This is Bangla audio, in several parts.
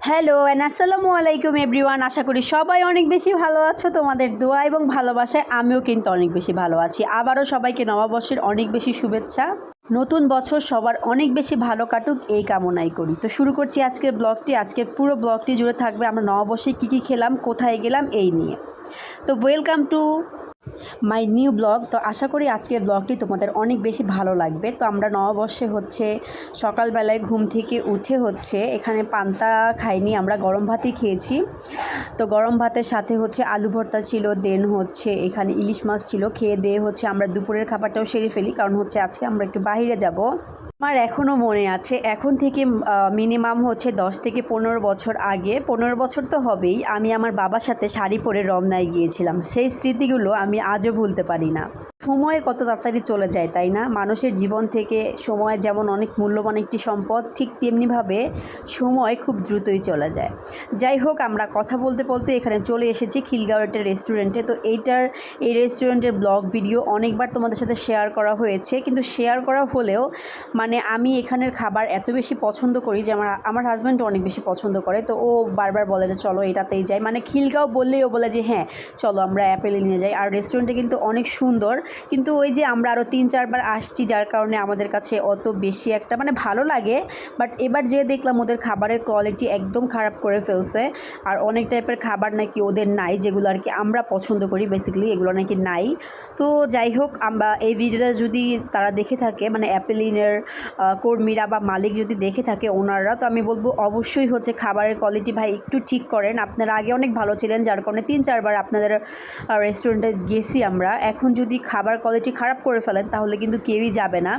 হ্যালো অ্যান্ড আসসালামু আলাইকুম এভরিওয়ান। আশা করি সবাই অনেক বেশি ভালো আছো। তোমাদের দোয়া এবং ভালোবাসায় আমিও কিন্তু অনেক বেশি ভালো আছি। আবারও সবাইকে নববর্ষের অনেক বেশি শুভেচ্ছা। নতুন বছর সবার অনেক বেশি ভালো কাটুক এই কামনাই করি। তো শুরু করছি আজকের ব্লগটি। আজকের পুরো ব্লগটি জুড়ে থাকবে আমরা নববর্ষে কী খেলাম, কোথায় গেলাম এই নিয়ে। তো welcome to my new blog. তো আশা করি আজকের ব্লগটি তোমাদের অনেক বেশি ভালো লাগবে। তো আমরা নববর্ষে সকালবেলায় ঘুম থেকে উঠে এখানে পান্তা খাইনি, আমরা গরম ভাতই খেয়েছি। তো গরম ভাতের সাথে আলু ভর্তা ছিল, দেন এখানে ইলিশ মাছ ছিল। খেয়ে দিয়ে আমরা দুপুরের খাবারটাও সেরে ফেলি, কারণ আজকে আমরা একটু বাইরে যাব। আমার এখনও মনে আছে, এখন থেকে মিনিমাম 10 থেকে 15 বছর আগে, 15 বছর তো হবেই, আমি আমার বাবার সাথে শাড়ি পরে রমনায় গিয়েছিলাম। সেই স্মৃতিগুলো আমি আজও ভুলতে পারি না। সময় কত তাড়াতাড়ি চলে যায়, তাই না? মানুষের জীবন থেকে সময় যেমন অনেক মূল্যবান একটি সম্পদ, ঠিক তেমনিভাবে সময় খুব দ্রুতই চলে যায়। যাই হোক, আমরা কথা বলতে বলতে এখানে চলে এসেছি খিলগাঁওয়ের একটা রেস্টুরেন্টে। তো এই রেস্টুরেন্টের ব্লগ ভিডিও অনেকবার তোমাদের সাথে শেয়ার করা হয়েছে, কিন্তু শেয়ার করা হলেও আমি এখানের খাবার এত বেশি পছন্দ করি যে আমার হাজব্যান্ডও অনেক বেশি পছন্দ করে। তো ও বারবার বলে যে চলো এটাতেই যাই, খিলগাঁও বললেই ও বলে যে হ্যাঁ চলো আমরা অ্যাপেলে নিয়ে যাই। আর রেস্টুরেন্টটা কিন্তু অনেক সুন্দর, কিন্তু ওই যে আমরা আরও 3-4 বার আসছি, যার কারণে আমাদের কাছে অত বেশি একটা ভালো লাগে। বাট এবার যে দেখলাম ওদের খাবারের কোয়ালিটি একদম খারাপ করে ফেলছে। আর অনেক টাইপের খাবার নাকি ওদের নাই, যেগুলো আর কি আমরা পছন্দ করি, বেসিক্যালি এগুলো নাকি নাই। তো যাই হোক, আমরা এই ভিডিওটা যদি তারা দেখে থাকে, অ্যাপেলিনের কর্মীরা বা মালিক যদি দেখে থাকে, ওনাররা, তো আমি বলবো অবশ্যই খাবারের কোয়ালিটি ভাই একটু ঠিক করেন। আপনারা আগে অনেক ভালো ছিলেন, যার কারণে 3-4 বার আপনাদের রেস্টুরেন্টে গেছি আমরা। এখন যদি খাবার কোয়ালিটি খারাপ করে ফেলেন তাহলে কিন্তু কেউই যাবে না।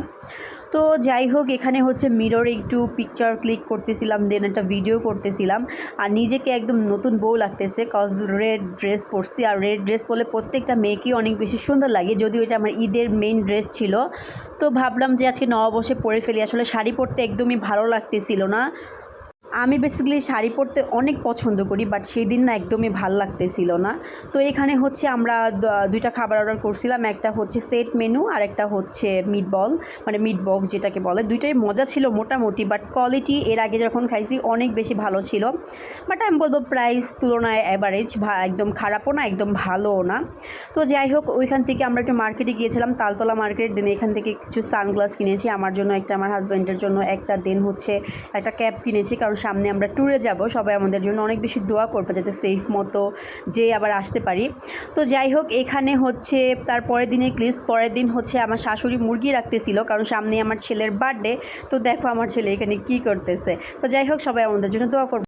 তো যাই হোক, এখানে মিররে একটু পিকচার ক্লিক করতেছিলাম, দেন একটা ভিডিও করতেছিলাম। আর নিজেকে একদম নতুন বউ লাগতেছে, কজ রেড ড্রেস পরছি। আর রেড ড্রেস পরলে প্রত্যেকটা মেয়েকেই অনেক বেশি সুন্দর লাগে, যদিও এটা আমার ঈদের মেইন ড্রেস ছিল। তো ভাবলাম যে আজকে নববর্ষে পরে ফেলি। আসলে শাড়ি পরতে একদমই ভালো লাগতেছিল না। আমি বেসিক্যালি শাড়ি পরতে অনেক পছন্দ করি, বাট সেই দিন না একদমই ভালো লাগতেছিল না। তো এখানে আমরা দুইটা খাবার অর্ডার করছিলাম, একটা সেট মেনু আর একটা মিট বল, মিট বক্স যেটাকে বলে। দুইটাই মজা ছিল মোটামুটি, বাট কোয়ালিটি এর আগে যখন খাইছি অনেক বেশি ভালো ছিল। বাট আমি বলবো প্রাইস তুলনায় অ্যাভারেজ, একদম খারাপও না একদম ভালোও না। তো যাই হোক, ওইখান থেকে আমরা একটু মার্কেটে গিয়েছিলাম, তালতলা মার্কেট। দেন এখান থেকে কিছু সানগ্লাস কিনেছি আমার জন্য একটা, আমার হাজব্যান্ডের জন্য একটা, দেন একটা ক্যাপ কিনেছি, কারণ সামনে আমরা ট্যুরে যাব। সবাই আমাদের জন্য অনেক বেশি দোয়া করবে যাতে সেফ মতো যেয়ে আবার আসতে পারি। তো যাই হোক, এখানে তার পরের দিনের ক্লিপস। পরের দিন আমার শাশুড়ি মুরগি রাখতেছিল, কারণ সামনে আমার ছেলের বার্থডে। তো দেখো আমার ছেলে এখানে কি করতেছে। তো যাই হোক, সবাই আমাদের জন্য দোয়া করবে।